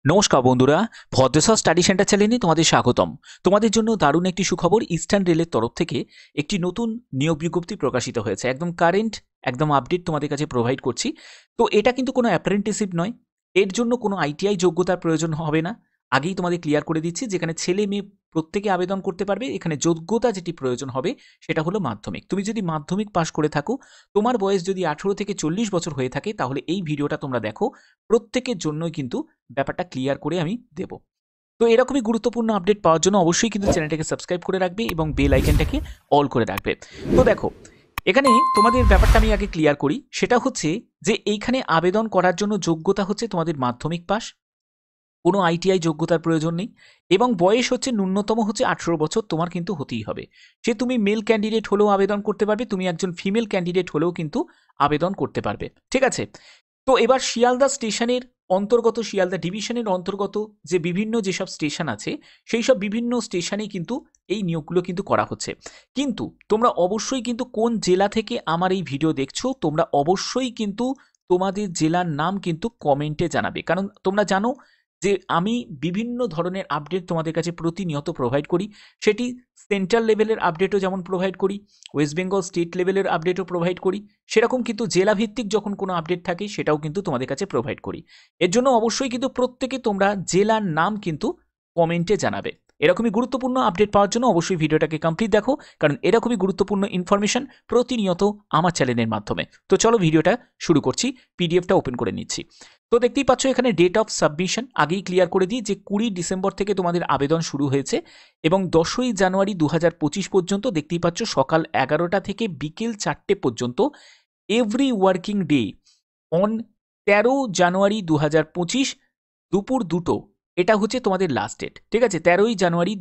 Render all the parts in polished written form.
নমস্কার বন্ধুরা, Bhadreswar study centre চ্যানেলে তোমাদের স্বাগতম। তোমাদের জন্য দারুণ একটি সুখবর, ইস্টার্ন রেলের তরফ থেকে একটি নতুন নিয়োগ বিজ্ঞপ্তি প্রকাশিত হয়েছে। একদম কারেন্ট, একদম আপডেট তোমাদের কাছে প্রোভাইড করছি। তো এটা কিন্তু কোনো অ্যাপ্রেন্টিসশিপ নয়, এর জন্য কোনো আইটিআই যোগ্যতার প্রয়োজন হবে না। আগেই তোমাদের ক্লিয়ার করে দিচ্ছি, যেখানে ছেলে মেয়ে প্রত্যেকে আবেদন করতে পারবে। এখানে যোগ্যতা যেটি প্রয়োজন হবে সেটা হলো মাধ্যমিক। তুমি যদি মাধ্যমিক পাশ করে থাকো, তোমার বয়স যদি 18 থেকে 40 বছর হয়ে থাকে, তাহলে এই ভিডিওটা তোমরা দেখো। প্রত্যেকের জন্যই কিন্তু ব্যাপারটা ক্লিয়ার করে আমি দেব। তো এরকমই গুরুত্বপূর্ণ আপডেট পাওয়ার জন্য অবশ্যই কিন্তু চ্যানেলটাকে সাবস্ক্রাইব করে রাখবে এবং বেল আইকনটাকে অল করে রাখবে। তো দেখো, এখানে তোমাদের ব্যাপারটা আমি আগে ক্লিয়ার করি। সেটা হচ্ছে যে এইখানে আবেদন করার জন্য যোগ্যতা হচ্ছে তোমাদের মাধ্যমিক পাস, কোনো আইটিআই যোগ্যতার প্রয়োজন নেই, এবং বয়স হচ্ছে ন্যূনতম হচ্ছে 18 বছর তোমার কিন্তু হতেই হবে। সে তুমি মেল ক্যান্ডিডেট হলেও আবেদন করতে পারবে, তুমি একজন ফিমেল ক্যান্ডিডেট হলেও কিন্তু আবেদন করতে পারবে। ঠিক আছে? তো এবার শিয়ালদা স্টেশনের অন্তর্গত, শিয়ালদা ডিভিশনের অন্তর্গত যে বিভিন্ন যেসব স্টেশন আছে, সেই সব বিভিন্ন স্টেশনে কিন্তু এই নিয়োগগুলো কিন্তু করা হচ্ছে। কিন্তু তোমরা অবশ্যই কিন্তু কোন জেলা থেকে আমার এই ভিডিও দেখছো, তোমরা অবশ্যই কিন্তু তোমাদের জেলার নাম কিন্তু কমেন্টে জানাবে। কারণ তোমরা জানো যে আমি বিভিন্ন ধরনের আপডেট তোমাদের কাছে প্রতিনিয়ত প্রোভাইড করি। সেটি সেন্ট্রাল লেভেলের আপডেটও যেমন প্রোভাইড করি, ওয়েস্ট বেঙ্গল স্টেট লেভেলের আপডেটও প্রোভাইড করি, সেরকম কিন্তু জেলাভিত্তিক যখন কোনো আপডেট থাকে সেটাও কিন্তু তোমাদের কাছে প্রোভাইড করি। এর জন্য অবশ্যই কিন্তু প্রত্যেকে তোমরা জেলার নাম কিন্তু কমেন্টে জানাবে। এরকমই গুরুত্বপূর্ণ আপডেট পাওয়ার জন্য অবশ্যই ভিডিওটাকে কমপ্লিট দেখো, কারণ এরকমই গুরুত্বপূর্ণ ইনফরমেশন প্রতিনিয়ত আমার চ্যানেলের মাধ্যমে। তো চলো ভিডিওটা শুরু করছি, পিডিএফটা ওপেন করে নিচ্ছি। তো দেখতেই পাচ্ছ এখানে ডেট অফ সাবমিশন আগেই ক্লিয়ার করে দিই যে 20 ডিসেম্বর থেকে তোমাদের আবেদন শুরু হয়েছে এবং 10ই জানুয়ারি 2025 পর্যন্ত। দেখতেই পাচ্ছ সকাল 11টা থেকে বিকেল 4টে পর্যন্ত, এভরি ওয়ার্কিং ডে অন 13 জানুয়ারি 2025 দুপুর 2টো, এটা হচ্ছে তোমাদের লাস্ট ডেট। ঠিক আছে? 13ই জানুয়ারি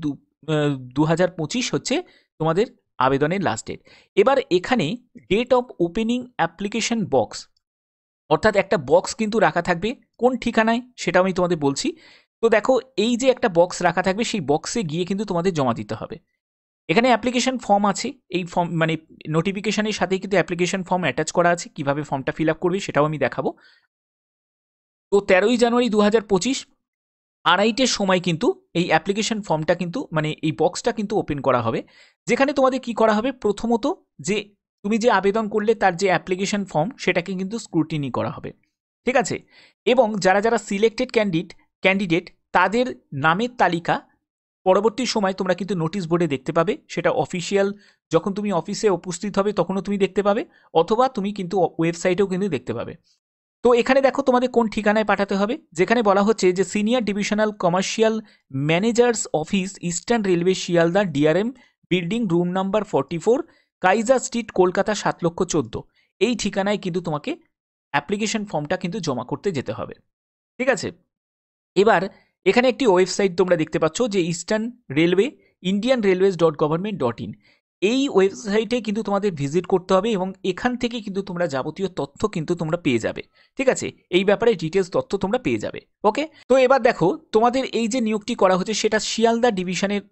2025 হচ্ছে তোমাদের আবেদনের লাস্ট ডেট। এবার এখানে date of opening application box, অর্থাৎ একটা বক্স কিন্তু রাখা থাকবে কোন ঠিকানায় সেটা আমি তোমাদের বলছি। তো দেখো, এই যে একটা বক্স রাখা থাকবে, সেই বক্সে গিয়ে কিন্তু তোমাদের জমা দিতে হবে। এখানে অ্যাপ্লিকেশন ফর্ম আছে, এই ফর্ম মানে নোটিফিকেশনের সাথে কিন্তু অ্যাপ্লিকেশন ফর্ম অ্যাটাচ করা আছে। কিভাবে ফর্মটা ফিল আপ করবে সেটাও আমি দেখাবো। তো 13ই জানুয়ারি 2025 2:30-এর সময় কিন্তু এই অ্যাপ্লিকেশন ফর্মটা কিন্তু মানে এই বক্সটা কিন্তু ওপেন করা হবে, যেখানে তোমাদের কি করা হবে, প্রথমত যে তুমি যে আবেদন করলে তার যে অ্যাপ্লিকেশন ফর্ম সেটাকে কিন্তু স্ক্রুটিনি করা হবে। ঠিক আছে? এবং যারা যারা সিলেক্টেড ক্যান্ডিডেট তাদের নামের তালিকা পরবর্তী সময় তোমরা কিন্তু নোটিশ বোর্ডে দেখতে পাবে। সেটা অফিসিয়াল, যখন তুমি অফিসে উপস্থিত হবে তখনও তুমি দেখতে পাবে, অথবা তুমি কিন্তু ওয়েবসাইটেও কিন্তু দেখতে পাবে। তো এখানে দেখো তোমাদের কোন ঠিকানায় পাঠাতে হবে, যেখানে বলা হচ্ছে যে senior divisional commercial managers office, eastern railway, Sealdah, DRM building, room number 44, Kaiser street, Kolkata 7,14,000। এই ঠিকানায় কিন্তু তোমাকে অ্যাপ্লিকেশন ফর্মটা কিন্তু জমা করতে যেতে হবে। ঠিক আছে? এবার এখানে একটি ওয়েবসাইট তোমরা দেখতে পাচ্ছ যে ইস্টার্ন রেলওয়ে, indianrailways.government.in। এই ওয়েবসাইটে কিন্তু তোমাদের ভিজিট করতে হবে এবং এখান থেকে কিন্তু তোমরা যাবতীয় তথ্য কিন্তু তোমরা পেয়ে যাবে। ঠিক আছে? এই ব্যাপারে ডিটেলস তথ্য তোমরা পেয়ে যাবে। ওকে? তো এবার দেখো, তোমাদের এই যে নিয়োগটি করা হচ্ছে সেটা শিয়ালদা ডিভিশনের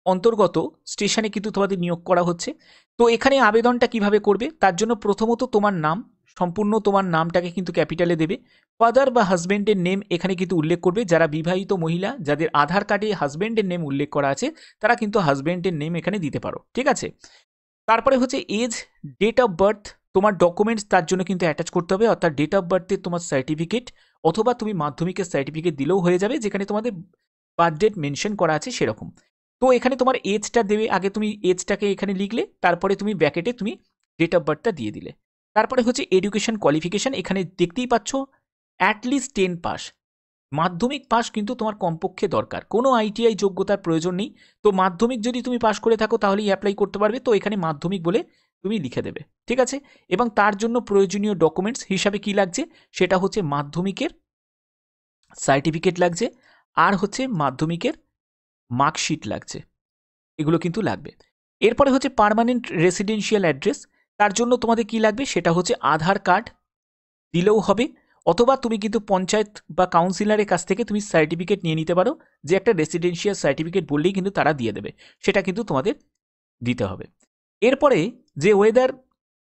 অন্তর্গত স্টেশনে কিন্তু তোমাদের নিয়োগ করা হচ্ছে। তো এখানে আবেদনটা কিভাবে করবে, তার জন্য প্রথমত তোমার নাম, সম্পূর্ণ তোমার নামটাকে কিন্তু ক্যাপিটালে দেবে। ফাদার বা হাজবেন্ডের নেম এখানে কিন্তু উল্লেখ করবে। যারা বিবাহিত মহিলা, যাদের আধার কার্ডে হাজবেন্ডের নেম উল্লেখ করা আছে, তারা কিন্তু হাজবেন্ডের নেম এখানে দিতে পারো। ঠিক আছে? তারপরে হচ্ছে এজ, ডেট অফ বার্থ, তোমার ডকুমেন্টস তার জন্য কিন্তু অ্যাটাচ করতে হবে, অর্থাৎ ডেট অফ বার্থের তোমার সার্টিফিকেট, অথবা তুমি মাধ্যমিকের সার্টিফিকেট দিলেও হয়ে যাবে, যেখানে তোমাদের বার্থ ডেট মেনশন করা আছে সেরকম। তো এখানে তোমার এজটা দেবে, আগে তুমি এজটাকে এখানে লিখলে, তারপরে তুমি ব্র্যাকেটে তুমি ডেট অফ বার্থটা দিয়ে দিলে। তারপরে হচ্ছে এডুকেশন কোয়ালিফিকেশন, এখানে দেখতেই পাচ্ছ অ্যাটলিস্ট 10 পাস, মাধ্যমিক পাস কিন্তু তোমার কমপক্ষে দরকার, কোনো আইটিআই যোগ্যতার প্রয়োজন নেই। তো মাধ্যমিক যদি তুমি পাস করে থাকো তাহলেই অ্যাপ্লাই করতে পারবে, তো এখানে মাধ্যমিক বলে তুমি লিখে দেবে। ঠিক আছে? এবং তার জন্য প্রয়োজনীয় ডকুমেন্টস হিসাবে কি লাগছে, সেটা হচ্ছে মাধ্যমিকের সার্টিফিকেট লাগছে, আর হচ্ছে মাধ্যমিকের মার্কশিট লাগছে, এগুলো কিন্তু লাগবে। এরপরে হচ্ছে পার্মানেন্ট রেসিডেন্সিয়াল অ্যাড্রেস, তার জন্য তোমাদের কি লাগবে, সেটা হচ্ছে আধার কার্ড দিলেও হবে, অথবা তুমি কিন্তু পঞ্চায়েত বা কাউন্সিলরের কাছ থেকে তুমি সার্টিফিকেট নিয়ে নিতে পারো, যে একটা রেসিডেন্সিয়াল সার্টিফিকেট বললেই কিন্তু তারা দিয়ে দেবে, সেটা কিন্তু তোমাদের দিতে হবে। এরপরে যে ওয়েদার,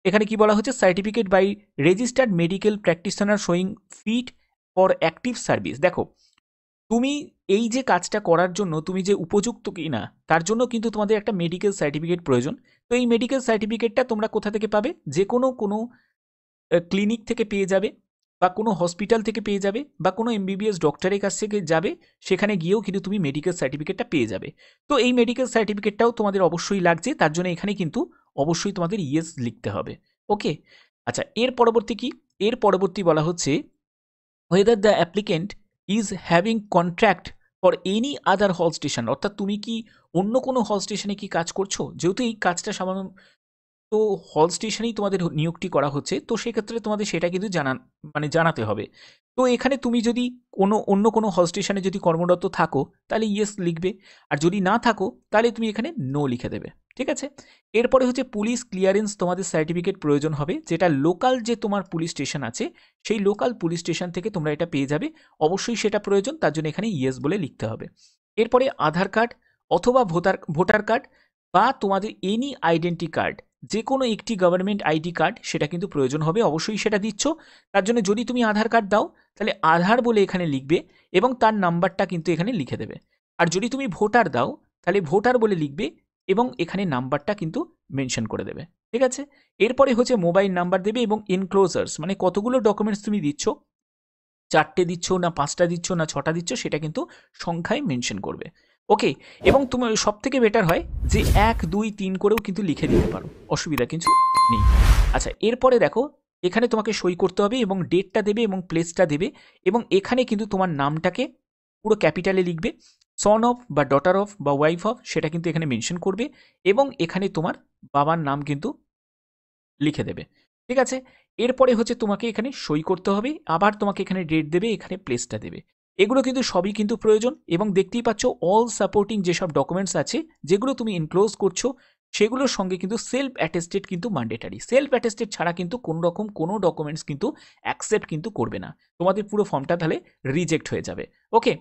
এখানে কি বলা হচ্ছে, certificate by registered medical practitioner showing fit for active service. দেখো, তুমি এই যে কাজটা করার জন্য তুমি যে উপযুক্ত কি না তার জন্য কিন্তু তোমাদের একটা মেডিকেল সার্টিফিকেট প্রয়োজন। তো এই মেডিকেল সার্টিফিকেটটা তোমরা কোথা থেকে পাবে? যে কোনো ক্লিনিক থেকে পেয়ে যাবে, বা কোনো হসপিটাল থেকে পেয়ে যাবে, বা কোনো এমবিবিএস ডক্টরের কাছ থেকে যাবে, সেখানে গিয়েও কিন্তু তুমি মেডিকেল সার্টিফিকেটটা পেয়ে যাবে। তো এই মেডিকেল সার্টিফিকেটটাও তোমাদের অবশ্যই লাগছে, তার জন্য এখানে কিন্তু অবশ্যই তোমাদের ইয়েস লিখতে হবে। ওকে, আচ্ছা, এর পরবর্তী কি? এর পরবর্তী বলা হচ্ছে whether the applicant is having contract for any other hall station, অর্থাৎ তুমি কি অন্য কোনো হল স্টেশনে কি কাজ করছো? যেহেতু এই কাজটা সামান্য তো হল স্টেশনেই তোমাদের নিয়োগটি করা হচ্ছে, তো সেক্ষেত্রে তোমাদের সেটা কিন্তু জানাতে হবে। তো এখানে তুমি যদি অন্য কোনো হল স্টেশনে যদি কর্মরত থাকো তাহলে ইয়েস লিখবে, আর যদি না থাকো তাহলে তুমি এখানে নো লিখে দেবে। ঠিক আছে, এরপরে হচ্ছে পুলিশ ক্লিয়ারেন্স তোমাদের সার্টিফিকেট প্রয়োজন হবে, যেটা লোকাল যে তোমার পুলিশ স্টেশন আছে সেই লোকাল পুলিশ স্টেশন থেকে তোমরা এটা পেয়ে যাবে, অবশ্যই সেটা প্রয়োজন, তার জন্য এখানে ইয়েস বলে লিখতে হবে। এরপরে আধার কার্ড অথবা ভোটার কার্ড বা তোমাদের এনি আইডেন্টি কার্ড, যে কোনো একটি গভর্নমেন্ট আইডি কার্ড সেটা কিন্তু প্রয়োজন হবে, অবশ্যই সেটা দিচ্ছ। তার জন্য যদি তুমি আধার কার্ড দাও তাহলে আধার বলে এখানে লিখবে এবং তার নাম্বারটা কিন্তু এখানে লিখে দেবে। আর যদি তুমি ভোটার দাও তাহলে ভোটার বলে লিখবে এবং এখানে নাম্বারটা কিন্তু মেনশন করে দেবে। ঠিক আছে, এরপরে হচ্ছে মোবাইল নাম্বার দেবে এবং এনক্লোজার্স, মানে কতগুলো ডকুমেন্টস তুমি দিচ্ছ, 4টে দিচ্ছ না 5টা দিচ্ছ না 6টা দিচ্ছ, সেটা কিন্তু সংখ্যায় মেনশন করবে। ওকে, এবং তোমার সব থেকে বেটার হয় যে 1 2 3 করেও কিন্তু লিখে দিতে পারো, অসুবিধা কিছু নেই। আচ্ছা, এরপরে দেখো এখানে তোমাকে সই করতে হবে এবং ডেটটা দেবে এবং প্লেসটা দেবে, এবং এখানে কিন্তু তোমার নামটাকে পুরো ক্যাপিটালে লিখবে, সন অফ বা ডটার অফ বা ওয়াইফ অফ সেটা কিন্তু এখানে মেনশন করবে, এবং এখানে তোমার বাবার নাম কিন্তু লিখে দেবে। ঠিক আছে, এরপরে হচ্ছে তোমাকে এখানে সই করতে হবে, আবার তোমাকে এখানে ডেট দেবে, এখানে প্লেসটা দেবে। এগুলো কিন্তু সবই কিন্তু প্রয়োজন, এবং দেখতেই পাচ্ছ অল সাপোর্টিং যেসব ডকুমেন্টস আছে যেগুলো তুমি এনক্লোজ করছো সেগুলোর সঙ্গে কিন্তু সেলফ অ্যাটেস্টেড কিন্তু ম্যান্ডেটারি। সেলফ অ্যাটেস্টেড ছাড়া কিন্তু কোনো রকম কোনো ডকুমেন্টস কিন্তু অ্যাকসেপ্ট কিন্তু করবে না, তোমাদের পুরো ফর্মটা তাহলে রিজেক্ট হয়ে যাবে। ওকে,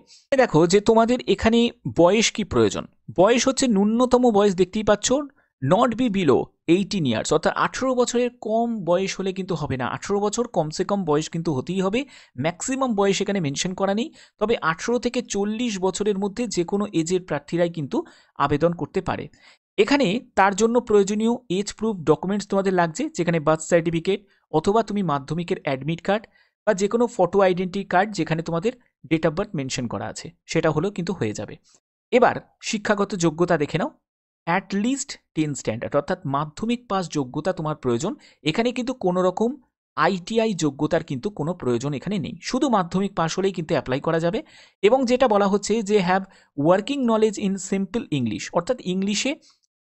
দেখো যে তোমাদের এখানে বয়স কি প্রয়োজন। বয়স হচ্ছে ন্যূনতম বয়স দেখতেই পাচ্ছ, নট বি বিলো 18 ইয়ার্স, অর্থাৎ 18 বছরের কম বয়স হলে কিন্তু হবে না, 18 বছর কমসে কম বয়স কিন্তু হতেই হবে। ম্যাক্সিমাম বয়স এখানে মেনশন করা নেই, তবে 18 থেকে 40 বছরের মধ্যে যে কোনো এজের প্রার্থীরাই কিন্তু আবেদন করতে পারে। এখানে তার জন্য প্রয়োজনীয় এজ প্রুফ ডকুমেন্টস তোমাদের লাগছে, যেখানে বার্থ সার্টিফিকেট অথবা তুমি মাধ্যমিকের অ্যাডমিট কার্ড বা যে কোনো ফটো আইডেন্টি কার্ড যেখানে তোমাদের ডেট অফ বার্থ মেনশন করা আছে সেটা হলেও কিন্তু হয়ে যাবে। এবার শিক্ষাগত যোগ্যতা দেখে নাও, অ্যাট লিস্ট 10 স্ট্যান্ডার্ড, অর্থাৎ মাধ্যমিক পাস যোগ্যতা তোমার প্রয়োজন। এখানে কিন্তু কোনো রকম আইটিআই যোগ্যতার কিন্তু কোনো প্রয়োজন এখানে নেই, শুধু মাধ্যমিক পাস হলেই কিন্তু অ্যাপ্লাই করা যাবে। এবং যেটা বলা হচ্ছে যে have working knowledge in simple English, অর্থাৎ ইংলিশে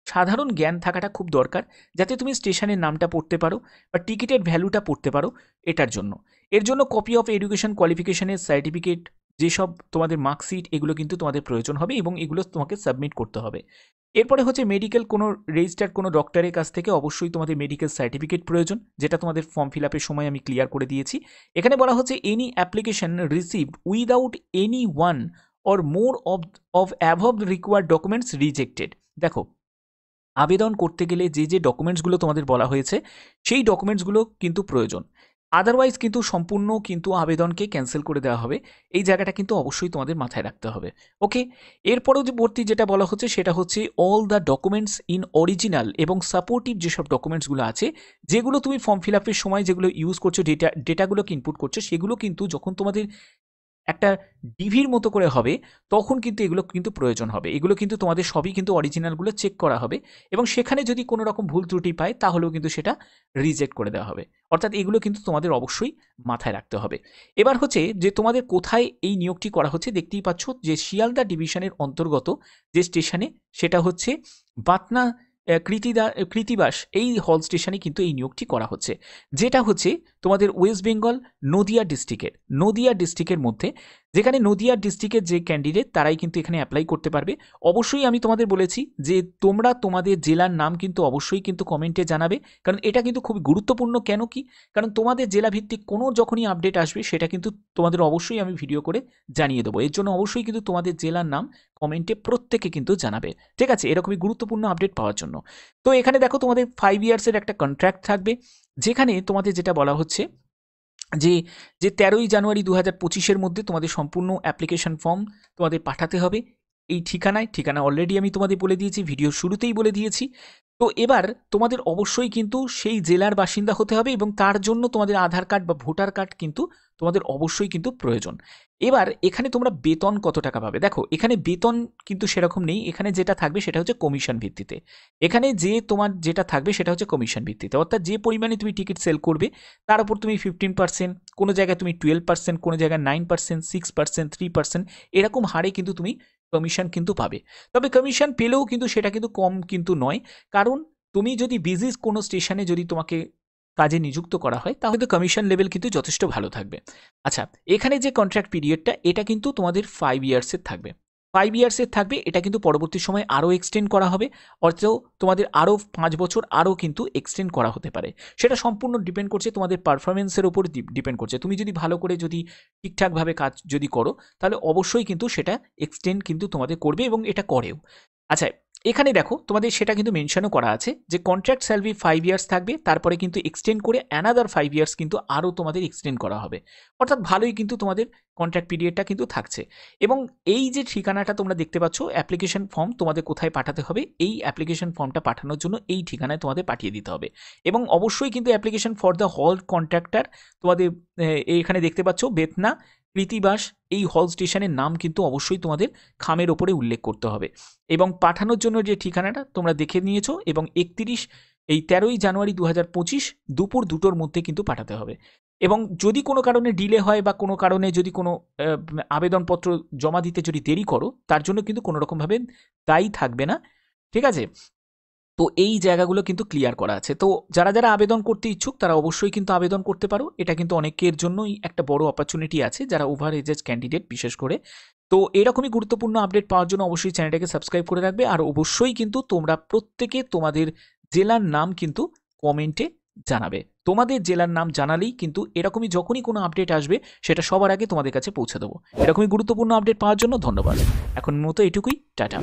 সাধারণ জ্ঞান থাকাটা খুব দরকার, যাতে তুমি স্টেশনের নামটা পড়তে পারো বা টিকিটের ভ্যালুটা পড়তে পারো। এটার জন্য এর জন্য কপি অফ এডুকেশন কোয়ালিফিকেশনের সার্টিফিকেট, যেসব তোমাদের মার্কশিট, এগুলো কিন্তু তোমাদের প্রয়োজন হবে এবং এগুলো তোমাকে সাবমিট করতে হবে। এরপরে হচ্ছে মেডিকেল, কোনো রেজিস্টার্ড কোনো ডক্টরের কাছ থেকে অবশ্যই তোমাদের মেডিকেল সার্টিফিকেট প্রয়োজন, যেটা তোমাদের ফর্ম ফিল আপের সময় আমি ক্লিয়ার করে দিয়েছি। এখানে বলা হচ্ছে any application received without any one or more of above required documents rejected. দেখো, আবেদন করতে গেলে যে ডকুমেন্টসগুলো তোমাদের বলা হয়েছে সেই ডকুমেন্টসগুলো কিন্তু প্রয়োজন, আদারওয়াইজ কিন্তু সম্পূর্ণ কিন্তু আবেদনকে ক্যান্সেল করে দেওয়া হবে। এই জায়গাটা কিন্তু অবশ্যই তোমাদের মাথায় রাখতে হবে। ওকে, এর পরবর্তী যেটা বলা হচ্ছে সেটা হচ্ছে all the documents in original এবং সাপোর্টিভ যেসব ডকুমেন্টসগুলো আছে, যেগুলো তুমি ফর্ম ফিল আপের সময় যেগুলো ইউজ করছো, ডেটাগুলোকে ইনপুট করছো, সেগুলো কিন্তু যখন তোমাদের একটা ডিভির মতো করে হবে তখন কিন্তু এগুলো কিন্তু প্রয়োজন হবে। এগুলো কিন্তু তোমাদের সবই কিন্তু অরিজিনালগুলো চেক করা হবে, এবং সেখানে যদি কোনো রকম ভুল ত্রুটি পায় তাহলেও কিন্তু সেটা রিজেক্ট করে দেওয়া হবে। অর্থাৎ এগুলো কিন্তু তোমাদের অবশ্যই মাথায় রাখতে হবে। এবার হচ্ছে যে তোমাদের কোথায় এই নিয়োগটি করা হচ্ছে, দেখতেই পাচ্ছ যে শিয়ালদা ডিভিশনের অন্তর্গত যে স্টেশনে, সেটা হচ্ছে বাতনা কৃতিবাস, এই হল স্টেশনে কিন্তু এই নিয়োগটি করা হচ্ছে, যেটা হচ্ছে তোমাদের ওয়েস্ট বেঙ্গল নদিয়া ডিস্ট্রিক্টের মধ্যে, যেখানে নদিয়া ডিস্ট্রিক্টের যে ক্যান্ডিডেট তারাই কিন্তু এখানে অ্যাপ্লাই করতে পারবে। অবশ্যই আমি তোমাদের বলেছি যে তোমরা তোমাদের জেলার নাম কিন্তু অবশ্যই কিন্তু কমেন্টে জানাবে, কারণ এটা কিন্তু খুব গুরুত্বপূর্ণ। কেন কি? কারণ তোমাদের জেলা ভিত্তিক কোনো যখনই আপডেট আসবে সেটা কিন্তু তোমাদের অবশ্যই আমি ভিডিও করে জানিয়ে দেবো। এর জন্য অবশ্যই কিন্তু তোমাদের জেলার নাম কমেন্টে প্রত্যেকে কিন্তু জানাবে, ঠিক আছে, এরকমই গুরুত্বপূর্ণ আপডেট পাওয়ার জন্য। তো এখানে দেখো তোমাদের 5 ইয়ার্সের একটা কন্ট্রাক্ট থাকবে, যেখানে তোমাদের যেটা বলা হচ্ছে যে যে 13ই জানুয়ারি 2025-এর মধ্যে তোমাদের সম্পূর্ণ অ্যাপ্লিকেশন ফর্ম তোমাদের পাঠাতে হবে এই ঠিকানা অলরেডি আমি তোমাদের বলে দিয়েছি, ভিডিওর শুরুতেই বলে দিয়েছি। তো এবার তোমাদের অবশ্যই কিন্তু সেই জেলার বাসিন্দা হতে হবে এবং তার জন্য তোমাদের আধার কার্ড বা ভোটার কার্ড কিন্তু তোমাদের অবশ্যই কিন্তু প্রয়োজন। এবার এখানে তোমরা বেতন কত টাকা পাবে, দেখো এখানে বেতন কিন্তু সেরকম নেই, এখানে যেটা থাকবে সেটা হচ্ছে কমিশন ভিত্তিতে। এখানে যে তোমার যেটা থাকবে সেটা হচ্ছে কমিশন ভিত্তিতে, অর্থাৎ যে পরিমাণে তুমি টিকিট সেল করবে তার উপর তুমি 15%, কোনো জায়গায় তুমি 12%, কোনো জায়গায় 9%, 6%, 3%, এরকম হারে কিন্তু তুমি কমিশন কিন্তু পাবে। তবে কমিশন পেলেও কিন্তু সেটা কিন্তু কম কিন্তু নয়, কারণ তুমি যদি বিজি কোনো স্টেশনে যদি তোমাকে কাজে নিযুক্ত করা হয় তাহলে কমিশন লেভেল কিন্তু যথেষ্ট ভালো থাকবে। আচ্ছা, এখানে যে কন্ট্রাক্ট পিরিয়ডটা এটা কিন্তু তোমাদের 5 ইয়ার্সের থাকবে। 5 ইয়ার্সের থাকবে, এটা কিন্তু পরবর্তী সময় আরও এক্সটেন্ড করা হবে, অর্থাৎ তোমাদের আরও 5 বছর আরও কিন্তু এক্সটেন্ড করা হতে পারে। সেটা সম্পূর্ণ ডিপেন্ড করছে তোমাদের পারফরমেন্সের উপর ডিপেন্ড করছে। তুমি যদি ভালো করে যদি ঠিকঠাকভাবে কাজ যদি করো তাহলে অবশ্যই কিন্তু সেটা এক্সটেন্ড কিন্তু তোমাদের করবে এবং এটা করেও। আচ্ছা, এখানে দেখো তোমাদের সেটা কিন্তু মেনশনও করা আছে যে কন্ট্রাক্ট স্যালারি 5 ইয়ার্স থাকবে, তারপরে কিন্তু এক্সটেন্ড করে অ্যানাদার 5 ইয়ার্স কিন্তু আরও তোমাদের এক্সটেন্ড করা হবে, অর্থাৎ ভালোই কিন্তু তোমাদের কন্ট্রাক্ট পিরিয়ডটা কিন্তু থাকছে। এবং এই যে ঠিকানাটা তোমরা দেখতে পাচ্ছ অ্যাপ্লিকেশন ফর্ম তোমাদের কোথায় পাঠাতে হবে, এই অ্যাপ্লিকেশন ফর্মটা পাঠানোর জন্য এই ঠিকানায় তোমাদের পাঠিয়ে দিতে হবে। এবং অবশ্যই কিন্তু application for the hall contractor তোমাদের এখানে দেখতে পাচ্ছ বেতনা কৃতিবাস, এই হল স্টেশনের নাম কিন্তু অবশ্যই তোমাদের খামের ওপরে উল্লেখ করতে হবে। এবং পাঠানোর জন্য যে ঠিকানাটা তোমরা দেখে নিয়েছো, এবং 13ই জানুয়ারি 2025 দুপুর 2টোর মধ্যে কিন্তু পাঠাতে হবে। এবং যদি কোনো কারণে ডিলে হয় বা কোনো কারণে যদি কোনো আবেদনপত্র জমা দিতে যদি দেরি করো তার জন্য কিন্তু কোনো রকমভাবে দায়ী থাকবে না, ঠিক আছে? তো এই জায়গাগুলো কিন্তু ক্লিয়ার করা আছে। তো যারা যারা আবেদন করতে ইচ্ছুক তারা অবশ্যই কিন্তু আবেদন করতে পারো, এটা কিন্তু অনেকের জন্যই একটা বড় অপরচুনিটি আছে যারা ওভার এজেড ক্যান্ডিডেট বিশেষ করে। তো এরকমই গুরুত্বপূর্ণ আপডেট পাওয়ার জন্য অবশ্যই চ্যানেলটাকে সাবস্ক্রাইব করে রাখবে, আর অবশ্যই কিন্তু তোমরা প্রত্যেকে তোমাদের জেলার নাম কিন্তু কমেন্টে জানাবে। তোমাদের জেলার নাম জানালেই কিন্তু এরকমই যখনই কোনো আপডেট আসবে সেটা সবার আগে তোমাদের কাছে পৌঁছে দেবো। এরকমই গুরুত্বপূর্ণ আপডেট পাওয়ার জন্য ধন্যবাদ। এখন মতো এটুকুই, টাটা।